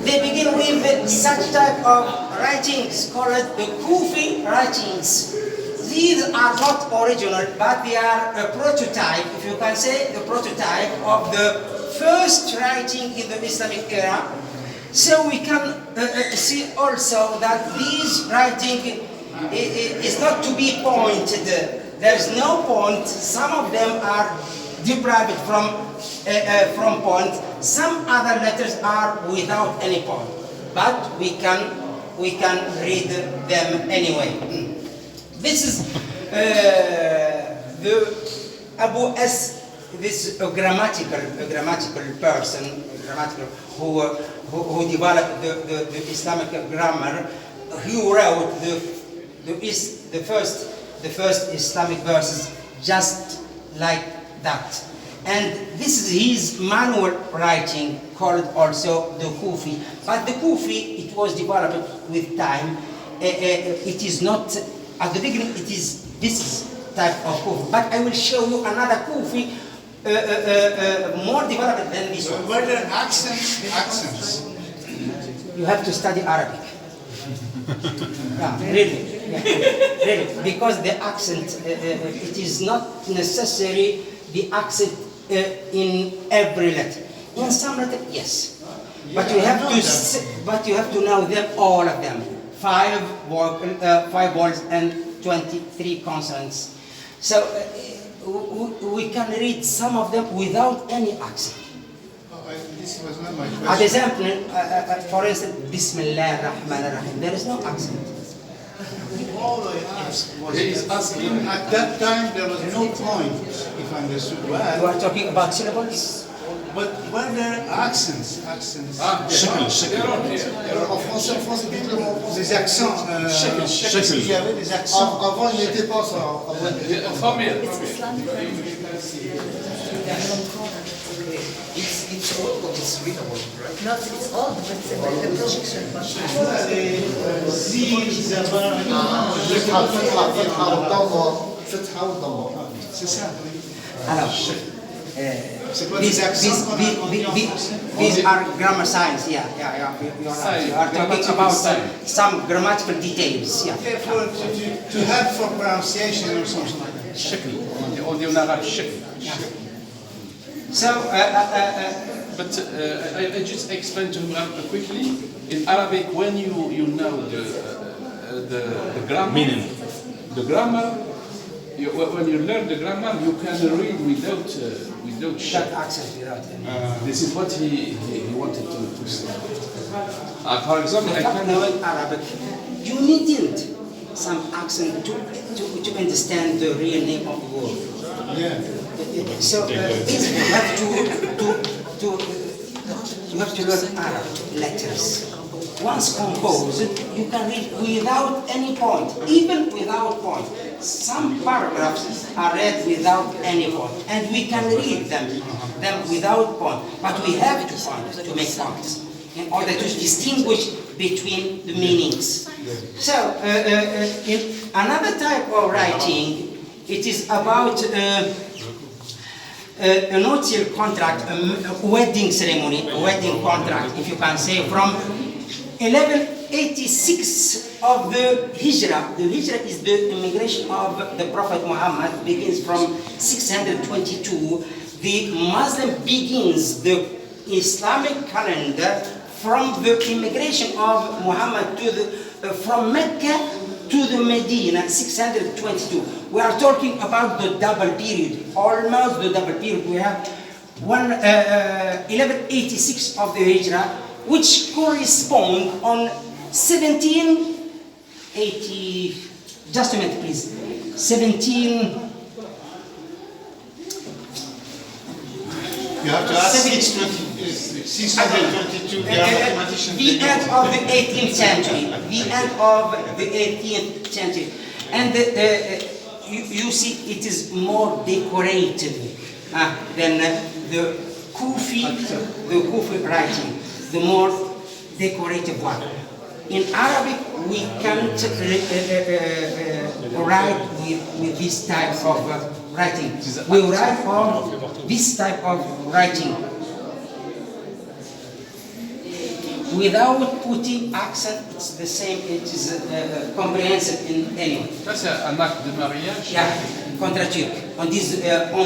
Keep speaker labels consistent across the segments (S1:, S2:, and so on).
S1: they begin with such type of writings called the Kufi writings. These are not original, but they are a prototype, if you can say, the prototype of the first writing in the Islamic era. So we can see also that this writing is not to be pointed. There's no point. Some of them are deprived from point. Some other letters are without any point. But we can read them anyway. This is the Abu S. This is a grammatical person, who developed the Islamic grammar. He wrote the first Islamic verses just like that. And this is his manual writing, called also the Kufi. But the Kufi, it was developed with time. It is not, at the beginning, it is this type of Kufi. But I will show you another Kufi, more developed than this one.
S2: Were there accents?
S1: You have to study Arabic. Yeah, really. Yeah, really. Because the accent, it is not necessary the accent in every letter. In some letter, yes. But you have to know them, all of them. 5 vowels and 23 consonants. So we can read some of them without any accent.
S2: This was not my question.
S1: As example, for instance, Bismillah ar-Rahman ar-Rahim. There is no accent.
S2: All I asked was, asking, at that time there was no point, if I understood
S1: You
S2: well.
S1: are talking about syllables?
S2: But were there accents?
S3: En français,
S2: Des accents. Il y avait des accents.
S3: Avant, il n'était pas ça.
S4: It's old, but it's readable, right?
S5: Not it's old, but the production was
S2: C'est ça.
S1: Alors,
S2: C'est quoi des accents qu'on a en français?
S1: these are grammar science, yeah, you're right. You are talking about some grammatical details, yeah.
S2: Okay, to help for pronunciation or something like that.
S6: شكل on dit en arabe شكل.
S1: So,
S6: But I just explained to him quickly. In Arabic, when you know the grammar,
S7: Meaning.
S6: the grammar, when you learn the grammar, you can read without
S1: that
S6: shak.
S1: accent without any.
S6: This is what he wanted to say. For example, I
S1: Without
S6: can.
S1: knowing Arabic, you needn't some accent to understand the real name of the word.
S2: Yeah.
S1: So this you have to learn Arabic letters. Once composed, you can read without any point, even without point. Some paragraphs are read without any point, and we can read them without point. But we have to point to make points in order to distinguish between the meanings. So, in another type of writing, it is about a nuptial contract, a wedding ceremony, a wedding contract, if you can say, from 1186 of the Hijrah. The Hijrah is the immigration of the Prophet Muhammad, begins from 622. The Muslim begins the Islamic calendar from the immigration of Muhammad from Mecca to the Medina, 622. We are talking about the double period, almost the double period. We have 1186 of the Hijrah, which correspond on 1780. Just a minute, please. 17.
S2: You have to ask 622.
S1: The end of the 18th century. The end of the 18th century. And you see, it is more decorated than the Kufi writing, the more decorative one. In Arabic, we can't write with this type of writing. We write on this type of writing. without putting accent. It's the same. It is comprehensive in any way.
S6: Ça, c'est un acte de mariage.
S1: Yeah, contre turc. On dit en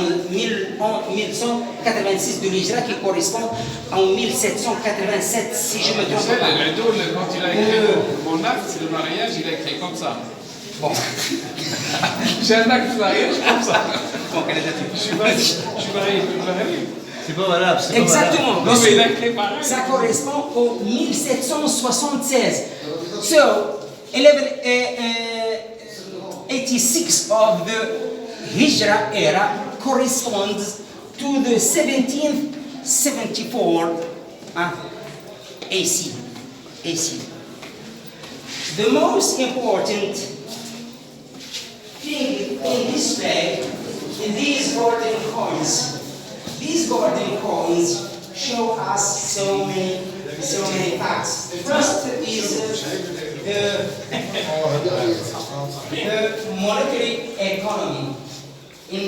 S1: 1186 de l'Hijra qui correspond en 1787, si je me
S6: Tu
S1: trompe
S6: sais,
S1: pas.
S6: le double, quand il a écrit mon acte de mariage, il a écrit comme ça.
S1: Bon.
S6: J'ai un acte de mariage comme ça.
S1: Bon, quelle est la
S6: Je suis marié,
S3: C'est pas valable, c'est pas
S1: Exactement.
S6: Non, mais il a écrit pareil.
S1: Ça correspond au 1776. So, 86 of the Hijra era corresponds to the 1774 AC. The most important thing in display in these golden coins. These golden coins show us so many facts. The first is the monetary economy. In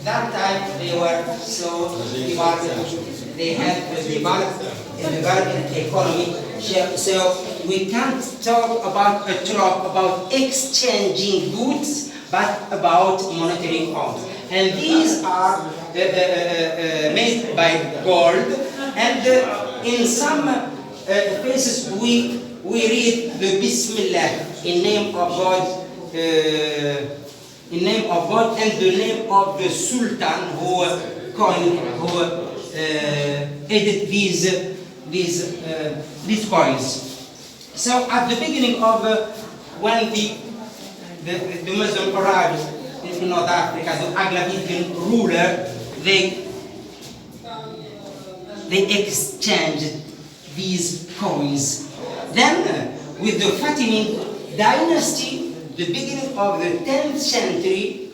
S1: that time, they were so developed. They had a developed economy. So we can't talk about a talk about exchanging goods, but about monetary coins. And these are made by gold. And in some places we read the Bismillah in name of God. In name of God and the name of the Sultan who added these coins. So at the beginning of when the Muslim arrived in North Africa, the Aghlabidian ruler, they exchanged these coins. Then with the Fatimid dynasty, the beginning of the 10th century,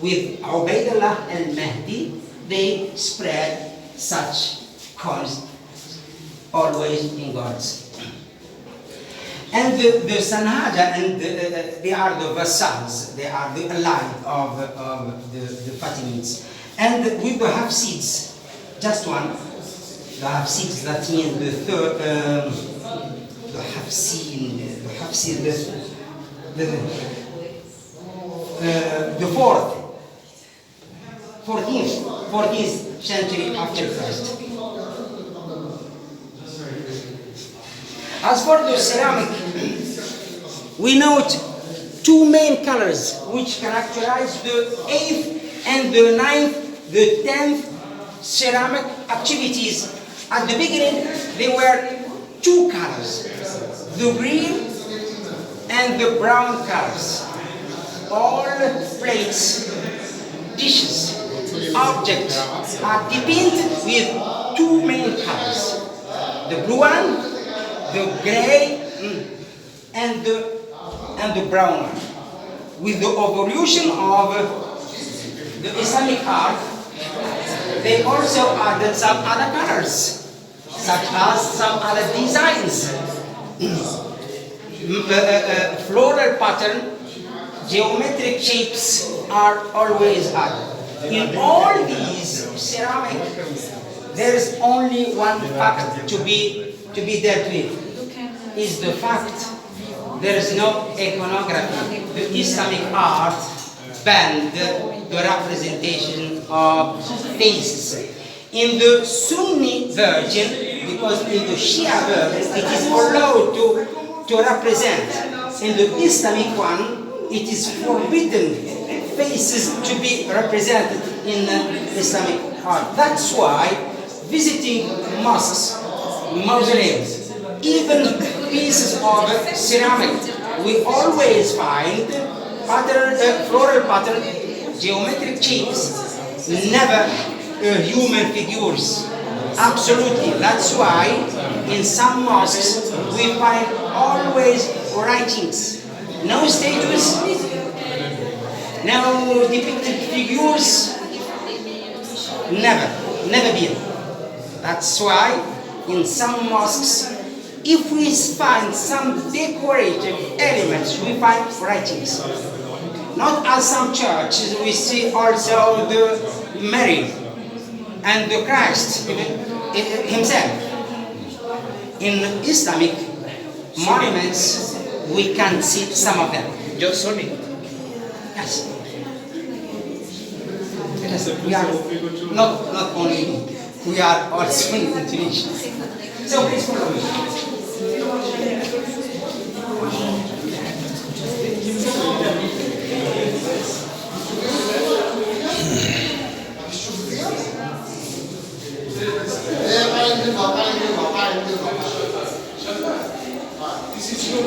S1: with Ubaydullah al-Mahdi, they spread such coins, always in gods. And the Sanhaja, and they are the vassals, they are the allied of the Fatimids. And with the Hafsids, just one, the Hafsids, that means the third, the Hafsid, the 14th century after Christ. As for the ceramic, we note two main colors which characterize the 8th and the 9th, the 10th ceramic activities. At the beginning, there were two colors, the green and the brown colors. All plates, dishes, objects are depicted with two main colors, the blue one, the gray, and the brown one. With the evolution of the Islamic art, they also added some other colors, such as some other designs. Floral pattern, geometric shapes are always added. In all these ceramic, there is only one fact to be dealt with, is the fact there is no iconography. The Islamic art banned the representation of faces. In the Sunni version, because in the Shia version it is allowed to represent. In the Islamic one, it is forbidden faces to be represented in Islamic art. That's why visiting mosques, mausoleums, even pieces of ceramic, we always find floral pattern, geometric shapes, never human figures. Absolutely. That's why in some mosques we find always writings. No statues, no depicted figures, never been. That's why in some mosques, if we find some decorative elements, we find writings. Not as some churches, we see also the Mary and the Christ himself. in Islamic monuments, we can see some of them.
S4: Just Sunni.
S1: Yes. Yes, we are not only, we are also in Tunisia. So please follow me.
S6: This is your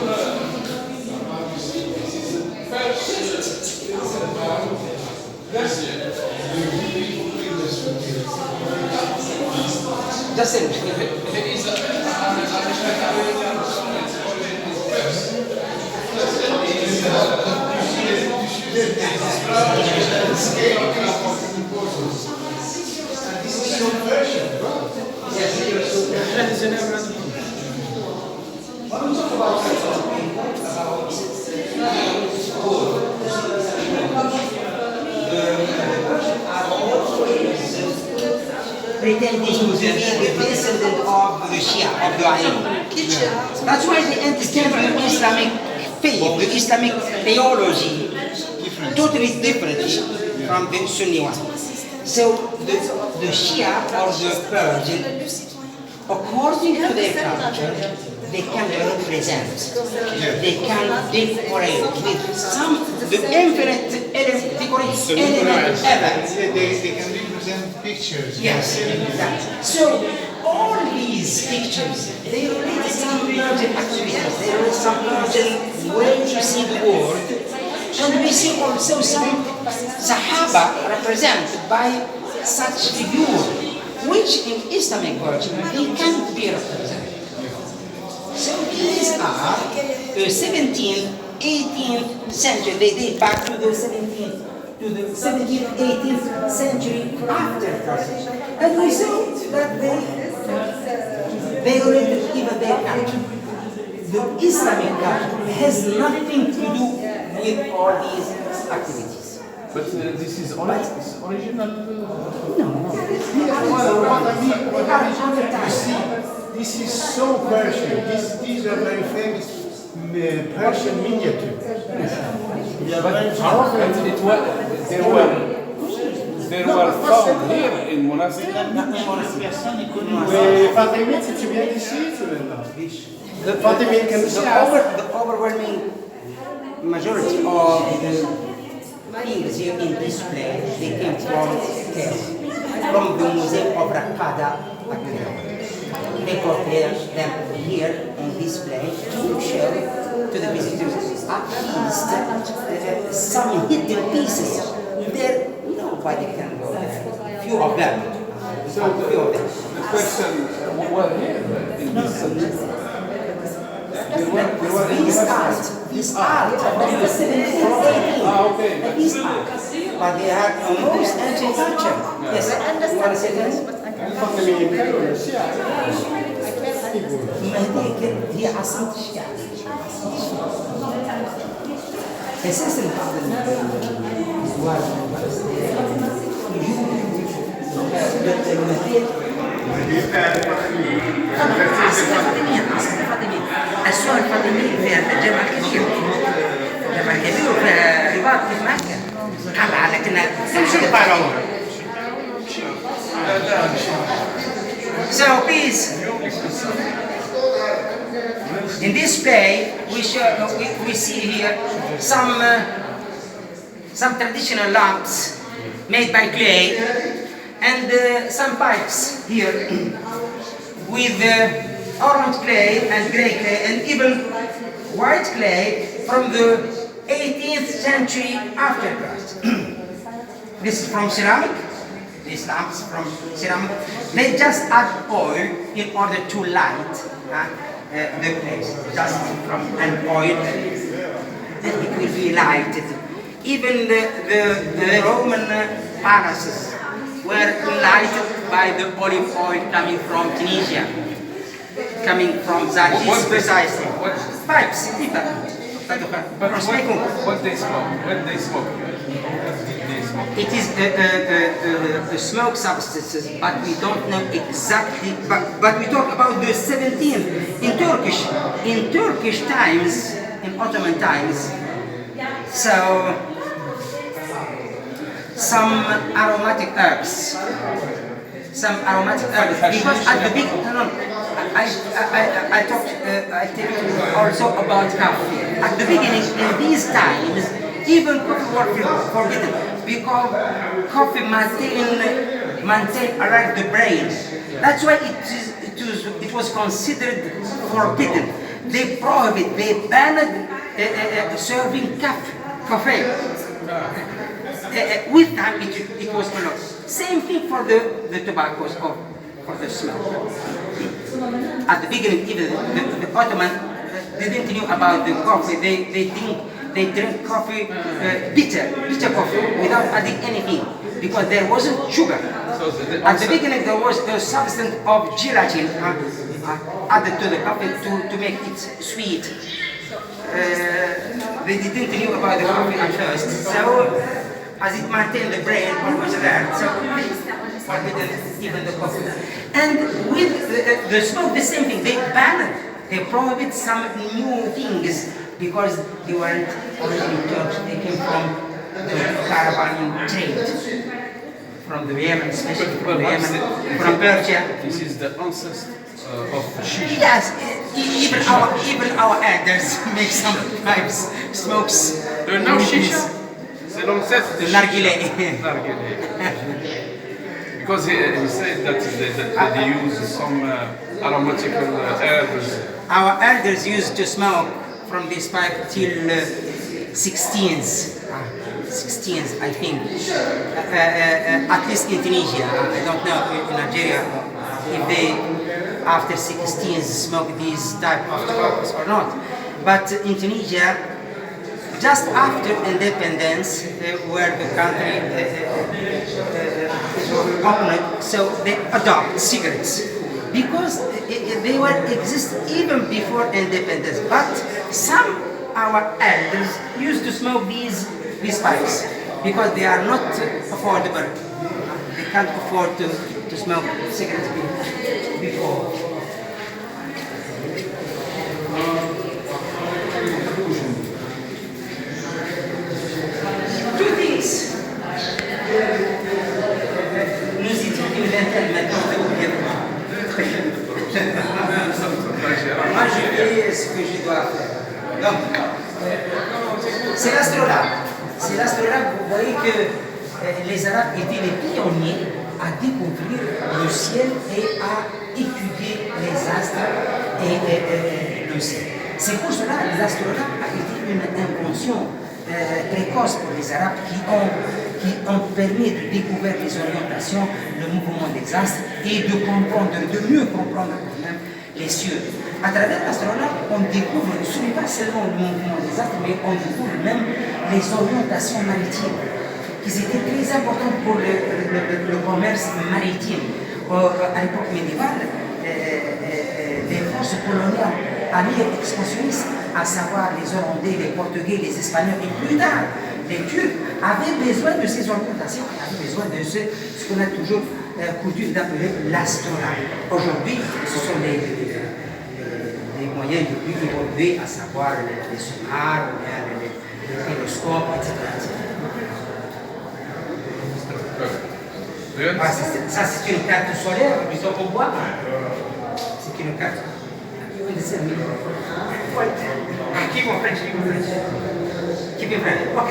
S1: Just a minute. Pretending to be the descendant of the Shia, of the Ali. That's why they understand the Islamic faith, the Islamic theology, totally different from the Sunni one. So the Shia or the Persian, according to their culture, they can represent, they can decorate with some, the infinite element ever.
S2: They can represent pictures.
S1: Yes, exactly. So all these pictures, they relate some Persian activities, they relate some Persian way to see the world, and we see also some Sahaba represented by such figure, which in Islamic version they can't be represented. So these are the 17th, 18th century. They date back to the 17th, 18th century after Christ. And we saw that they related even their culture. The Islamic culture has nothing to do with all these activities.
S6: But this is original.
S1: No.
S2: This is so Persian. These are very famous Persian miniatures. They are very powerful.
S6: They were found here in Monastir.
S2: Fatimid, si tu viens d'ici, tu es là.
S1: The overwhelming majority of the things here in display, they came from the Museum of Raqqada at Cairo. They prepared them here on display to show to the visitors at least some hidden pieces. There, nobody can go there. Few of them. Few of them.
S6: The question were here in this.
S1: This art from the 17th and 18th.
S6: Okay.
S1: This art. But they are almost ancient culture. Yes. You want to say this? هي عاصمة الشعب. أساساً بعض الزواج
S5: السوق الفاطمية فيها الجامع الكبير. الجامع الكبير وفيها رباط في مكة.
S1: قلعة لكنها تمشي القارون. So please, in this display we see here some traditional lamps made by clay and some pipes here with orange clay and grey clay and even white clay from the 18th century after Christ. This is from ceramic. These lamps from ceramic. They just add oil in order to light the place, just from an oil, and it will be lighted. Even the Roman palaces were lighted by the olive oil coming from Tunisia, coming from Zagiz precisely. Pipes, people.
S6: But what they smoke? What they smoke? Did they smoke?
S1: It is a smoke substances, but we don't know exactly. But we talk about the 17th in Turkish times, in Ottoman times. So some aromatic herbs. Because at the beginning, I talked also about coffee. At the beginning, in these times, even coffee was forbidden because coffee maintain alert the brain. That's why it was considered forbidden. They prohibited, they banned serving coffee. With time it was allowed. Same thing for the tobaccos or for the smoke. At the beginning, even the Ottoman didn't know about the coffee. They drink coffee, bitter coffee, without adding anything, because there wasn't sugar. At the beginning, there was a substance of gelatin added to the coffee to make it sweet. They didn't know about the coffee at first, so as it maintained the brain, always there. So forbidden even the coffee. And with the smoke, the same thing. They prohibit some new things because they weren't originally Turks. They came from the caravan trade, from the Yemen, especially from the Yemen, from Persia.
S6: This is the ancestor of shisha.
S1: Yes, even our elders make some types smokes.
S6: There are no shisha. C'est l'ancêtre
S1: The nargile.
S6: Because he said that they use some aromatic herbs.
S1: Our elders used to smoke from this pipe till 16s. 16s, I think. At least in Tunisia. I don't know in Algeria if they, after 16s, smoke these type of tobaccos or not. But in Tunisia, just after independence, where the country opened, so they adopt cigarettes because they were exist even before independence. But some our elders used to smoke these pipes because they are not affordable. They can't afford to smoke cigarettes before. Two things. Nous étions une vingtaine maintenant de Moi je fais ce que je dois faire. Donc, c'est l'astrolabe. C'est l'astrolabe, vous voyez que les Arabes étaient les pionniers à découvrir le ciel et à étudier les astres et le ciel. C'est pour cela que l'astrolabe a été une invention précoce pour les Arabes qui ont permis de découvrir les orientations, le mouvement des astres et de mieux comprendre quand même les cieux. À travers l'astrolabe, on découvre, ce n'est pas seulement le mouvement des astres, mais on découvre même les orientations maritimes, qui étaient très importantes pour le commerce maritime. À l'époque médiévale, les forces coloniales alliées expansionnistes, à savoir les Hollandais, les Portugais, les Espagnols et plus tard les Turcs, avaient besoin de ces orientations, avaient besoin de ce qu'on a toujours coutume d'appeler l'astrolabe. Aujourd'hui, ce sont les moyens les plus évolués, à savoir les sonars, les télescopes, etc. Ça, c'est une carte solaire, plutôt qu'on voit. C'est une carte. Keep on French, keep on French. Keep in French, ok.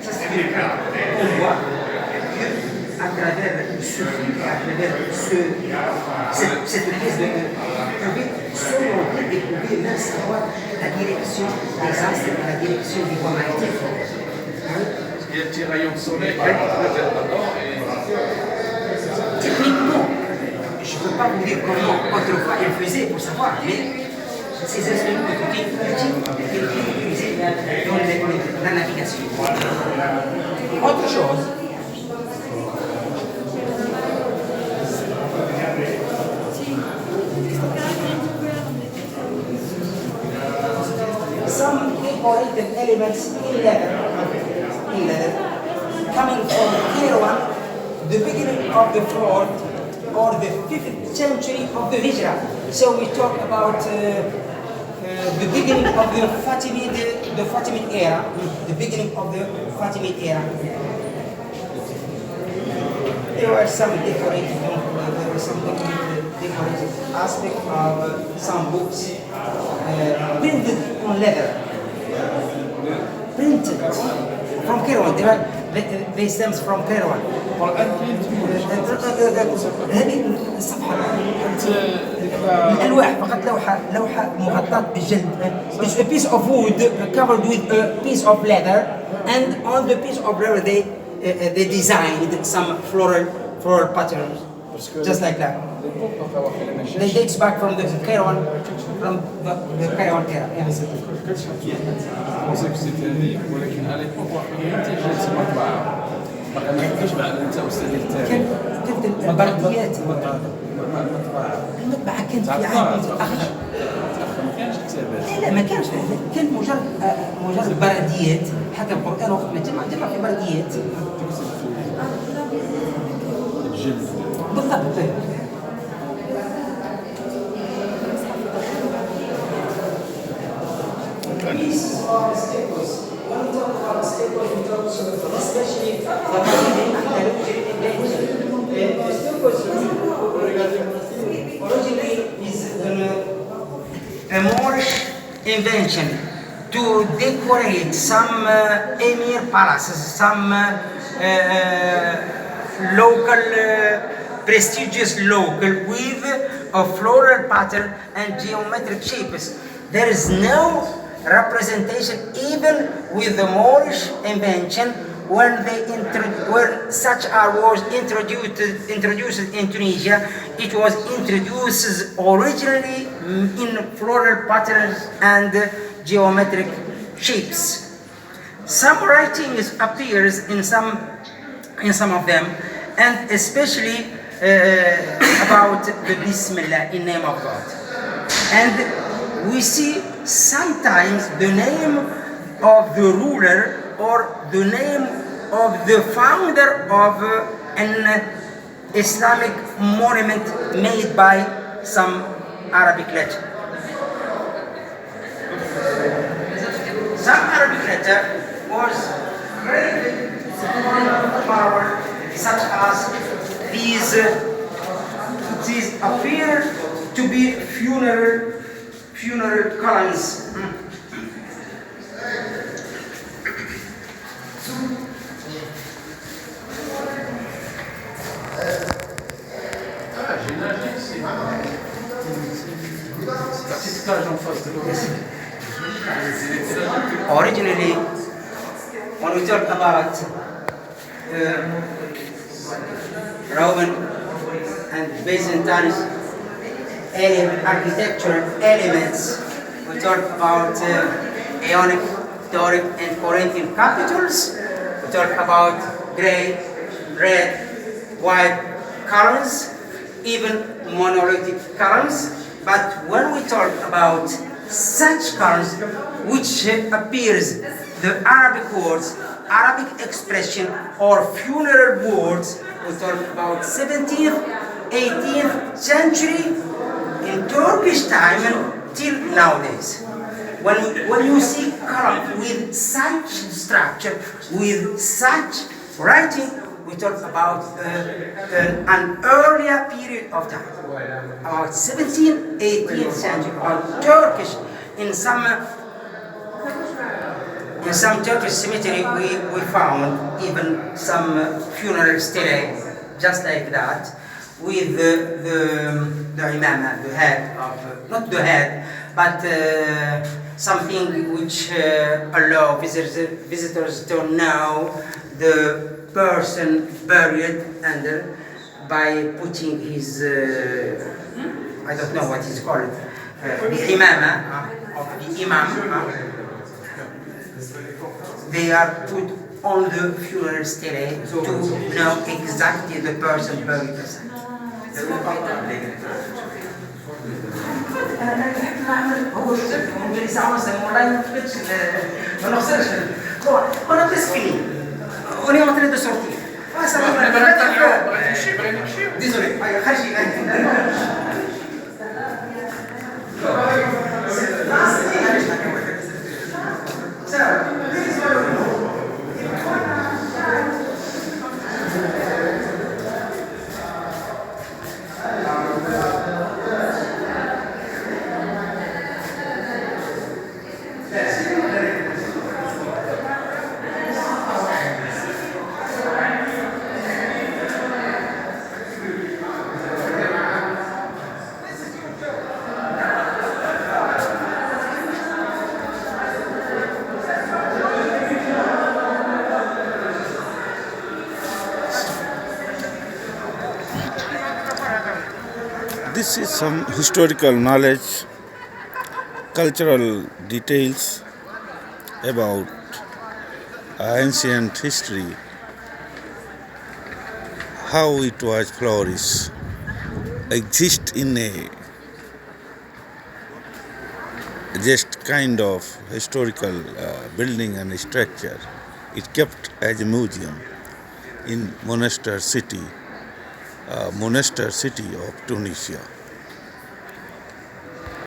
S1: Ça, c'est une carte. On voit à travers ce film, à travers cette pièce de pouvez s'orienter et pouvez même savoir la direction des astres et la direction des voies maritimes.
S6: Il y a un petit rayon de soleil qui est dedans et...
S1: Techniquement, je ne peux pas vous dire comment autrefois ils faisaient pour savoir, mais ces instruments ont été utilisés dans la navigation. Autre chose, some decorative elements in leather in leather, coming from Kairouan, the beginning of the 4th or the 5th century of the Hijrah. So we talk about the beginning of the Fatimid era, the beginning of the Fatimid era. There were some decorated aspect of some books printed on leather. Printed from Kairouan. They stems from Kairouan. هذه الصفحة الألواح فقط لوحة مغطاة بالجلد. It's a piece of wood covered with a piece of leather, and on the piece of leather they designed some floral patterns, just like that. They dates back from the Kairouan era. Yes.
S6: وظيفة ستانية ولكن على l'époque واقعيا انت جات المطبعة ما كنتش بعد انت استاذ التاريخ
S1: كانت البرديات
S6: المطبعة
S1: المطبعة كانت في عهد الأخش.
S6: ما كانش كتابات
S1: لا ما كانش، كان مجرد برديات. حتى القرآن وقت ما جمع في برديات
S6: الجلد
S1: بالضبط. These are staples. When we talk about staples, we talk especially the staples originally is a Moorish invention to decorate some emir palaces, some local, prestigious local with a floral pattern and geometric shapes. There is no representation even with the Moorish invention when such art was introduced in Tunisia. It was introduced originally in floral patterns and geometric shapes. Some writings appears in some of them, and especially about the Bismillah, in name of God. And we see sometimes the name of the ruler or the name of the founder of an Islamic monument made by some Arabic letter. Some Arabic letter was created from power, such as these appear to be funeral columns. Originally, when we talk about Roman and Byzantine architectural elements, we talk about Ionic, Doric, and Corinthian capitals. We talk about gray, red, white colors, even monolithic colors. But when we talk about such colors, which appears the Arabic words, Arabic expression, or funeral words, we talk about 17th, 18th century in Turkish time till nowadays. When you see column with such structure, with such writing, we talk about an earlier period of time, about 17th, 18th century, about Turkish. In some Turkish cemetery, we found even some funeral stele, just like that, with the imam, the head of, not the head, but something which allow visitors to know the person buried under by putting his, I don't know what is called, the imama of the imam. They are put on the funeral stele to know exactly the person buried. هو جزء من الإسلام والله ما نخسرش ما نخسرش. on est en train de sortir. Ah, ça va, désolé.
S7: This is some historical knowledge, cultural details about ancient history, how it was flourished, exist in a just kind of historical building and structure. It kept as a museum in Monastir city of Tunisia.